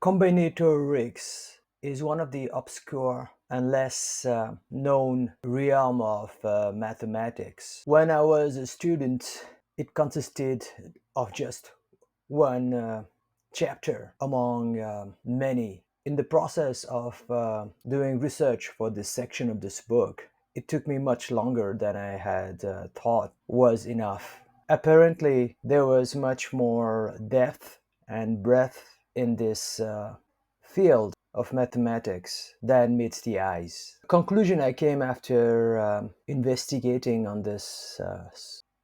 Combinatorics is one of the obscure and less known realm of mathematics. When I was a student, it consisted of just one chapter among many. In the process of doing research for this section of this book, it took me much longer than I had thought was enough. Apparently, there was much more depth and breadth in this field of mathematics than meets the eyes. Conclusion I came after investigating on this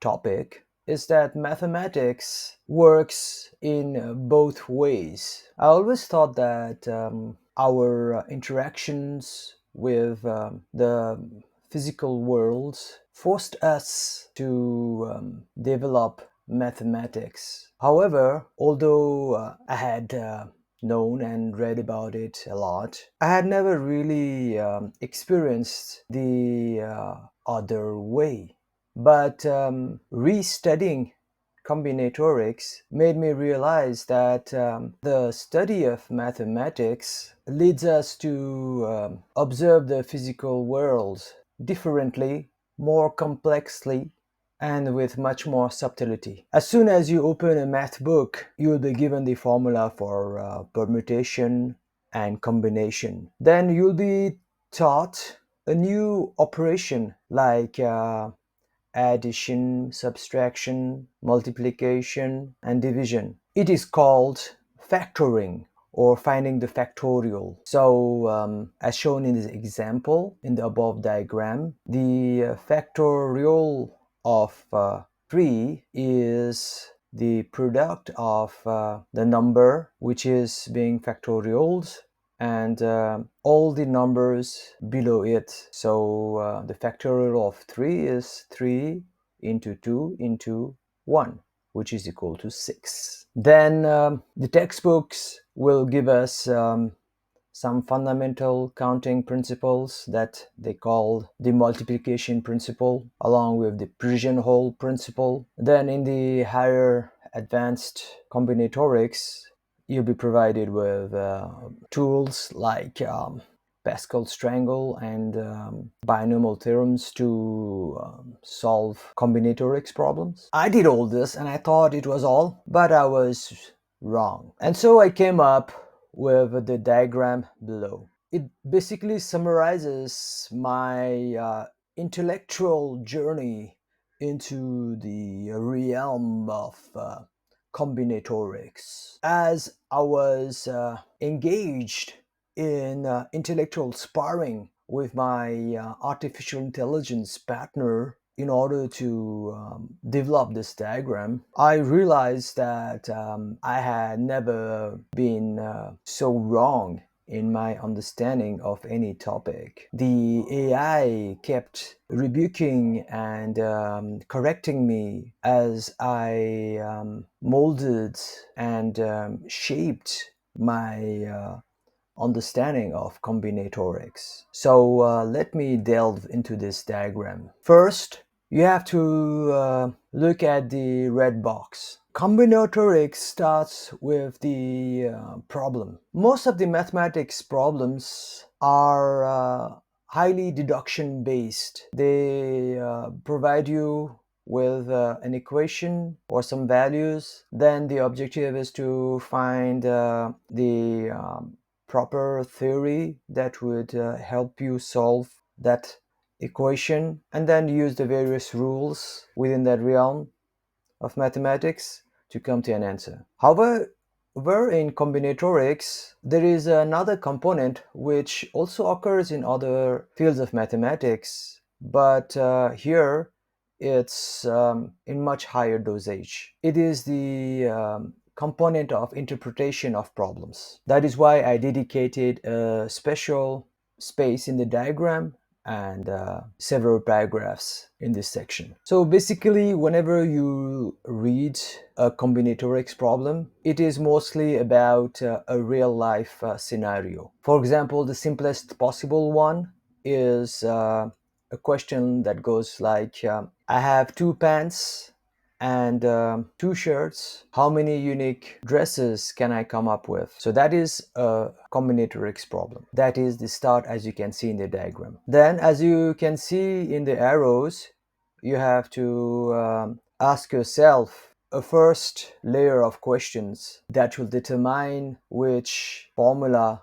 topic is that mathematics works in both ways. I always thought that our interactions with the physical world forced us to develop mathematics. However, although I had known and read about it a lot, I had never really experienced the other way. But restudying combinatorics made me realize that the study of mathematics leads us to observe the physical world differently, more complexly, and with much more subtlety. As soon as you open a math book, you will be given the formula for permutation and combination. Then you'll be taught a new operation like addition, subtraction, multiplication, and division. It is called factoring or finding the factorial. So, as shown in this example in the above diagram, the factorial of 3 is the product of the number which is being factorialed and all the numbers below it. So the factorial of 3 is 3 into 2 into 1, which is equal to 6. Then the textbooks will give us some fundamental counting principles that they call the multiplication principle, along with the pigeonhole principle. Then in the higher advanced combinatorics, you'll be provided with tools like Pascal's triangle and binomial theorems to solve combinatorics problems. I did all this and I thought it was all, but I was wrong. And so I came up with the diagram below. It basically summarizes my intellectual journey into the realm of combinatorics. As I was engaged in intellectual sparring with my artificial intelligence partner in order to develop this diagram, I realized that I had never been so wrong in my understanding of any topic. The AI kept rebuking and correcting me as I molded and shaped my understanding of combinatorics. So let me delve into this diagram. First, you have to look at the red box. Combinatorics starts with the problem. Most of the mathematics problems are highly deduction based. They provide you with an equation or some values. Then the objective is to find the proper theory that would help you solve that equation, and then use the various rules within that realm of mathematics to come to an answer. However, in combinatorics, there is another component which also occurs in other fields of mathematics, but here it's in much higher dosage. It is the component of interpretation of problems. That is why I dedicated a special space in the diagram and several paragraphs in this section. So basically, whenever you read a combinatorics problem, it is mostly about a real life scenario. For example, the simplest possible one is a question that goes like I have two pants and two shirts, how many unique dresses can I come up with? So that is a combinatorics problem. That is the start, as you can see in the diagram. Then, as you can see in the arrows, you have to ask yourself a first layer of questions that will determine which formula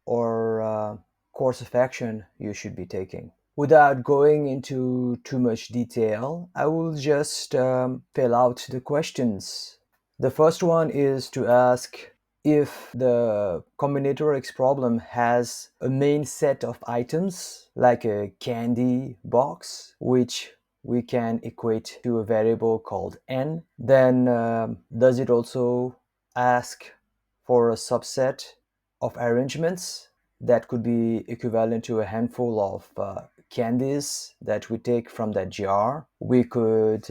or course of action you should be taking. Without going into too much detail, I will just fill out the questions. The first one is to ask if the combinatorics problem has a main set of items, like a candy box, which we can equate to a variable called n. Then does it also ask for a subset of arrangements that could be equivalent to a handful of candies that we take from that jar? We could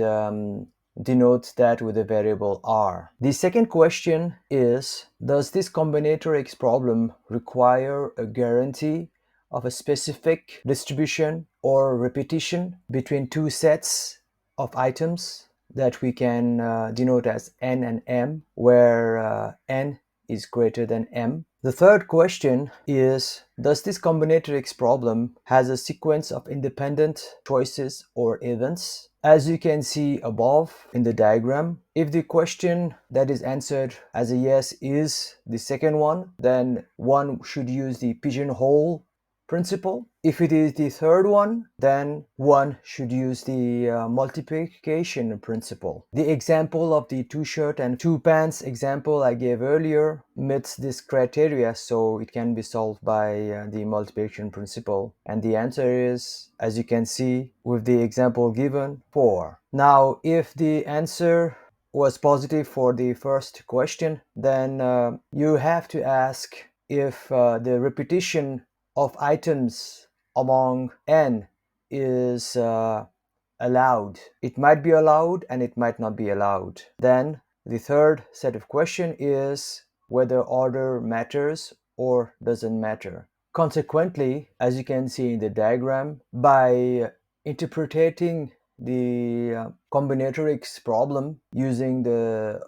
denote that with a variable r. The second question is, does this combinatorics problem require a guarantee of a specific distribution or repetition between two sets of items that we can denote as n and m, where n is greater than m? The third question is, does this combinatorics problem has a sequence of independent choices or events? As you can see above in the diagram, if the question that is answered as a yes is the second one, then one should use the pigeonhole principle. If it is the third one, then one should use the multiplication principle. The example of the two shirt and two pants example I gave earlier meets this criteria, so it can be solved by the multiplication principle. And the answer is, as you can see with the example given, 4. Now, if the answer was positive for the first question, then you have to ask if the repetition of items among n is allowed. It might be allowed and it might not be allowed. Then the third set of question is whether order matters or doesn't matter. Consequently, as you can see in the diagram, by interpreting the combinatorics problem using the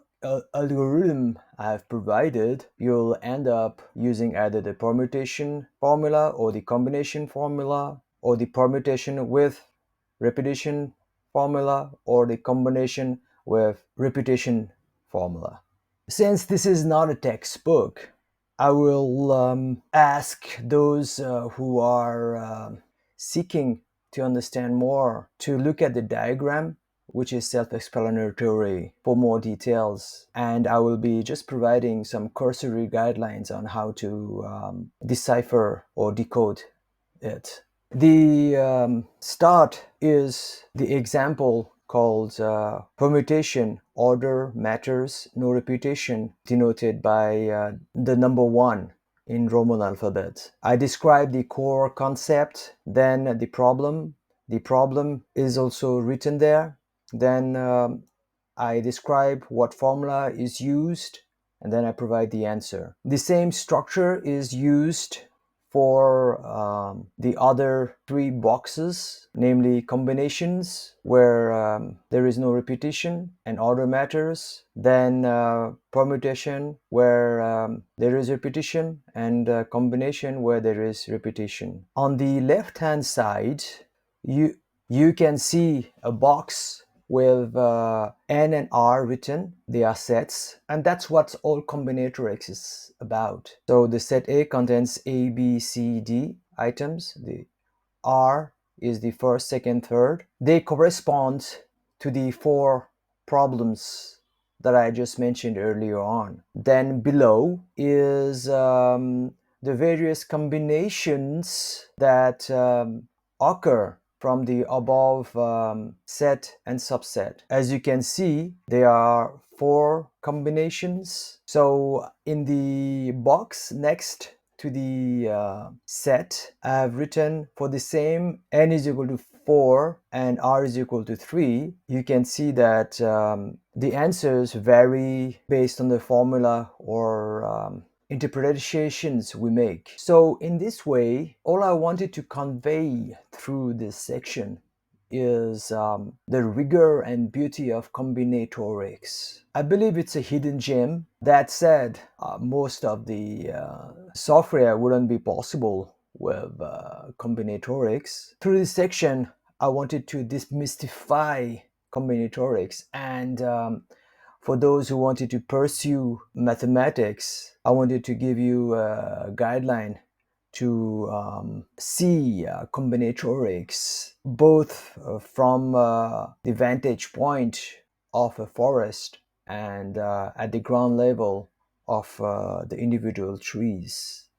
algorithm I have provided, you'll end up using either the permutation formula or the combination formula, or the permutation with repetition formula, or the combination with repetition formula. Since this is not a textbook, I will ask those who are seeking to understand more to look at the diagram, which is self-explanatory, for more details. And I will be just providing some cursory guidelines on how to decipher or decode it. The start is the example called permutation, order matters, no repetition, denoted by the number 1 in Roman alphabet. I describe the core concept, then the problem. The problem is also written there. Then I describe what formula is used, and then I provide the answer. The same structure is used for the other 3 boxes, namely combinations, where there is no repetition and order matters, then permutation, where there is repetition, and combination, where there is repetition. On the left hand side, you can see a box with n and r written. They are sets, and that's what all combinatorics is about. So the set A contains A, B, C, D items. The R is the first, second, third. They correspond to the 4 problems that I just mentioned earlier on. Then below is the various combinations that occur from the above set and subset. As you can see, there are 4 combinations. So in the box next to the set, I have written for the same n is equal to 4 and r is equal to 3. You can see that the answers vary based on the formula or interpretations we make. So in this way, all I wanted to convey through this section is the rigor and beauty of combinatorics. I believe it's a hidden gem. That said, most of the software wouldn't be possible with combinatorics. Through this section, I wanted to demystify combinatorics, and for those who wanted to pursue mathematics, I wanted to give you a guideline to see combinatorics both from the vantage point of a forest and at the ground level of the individual trees.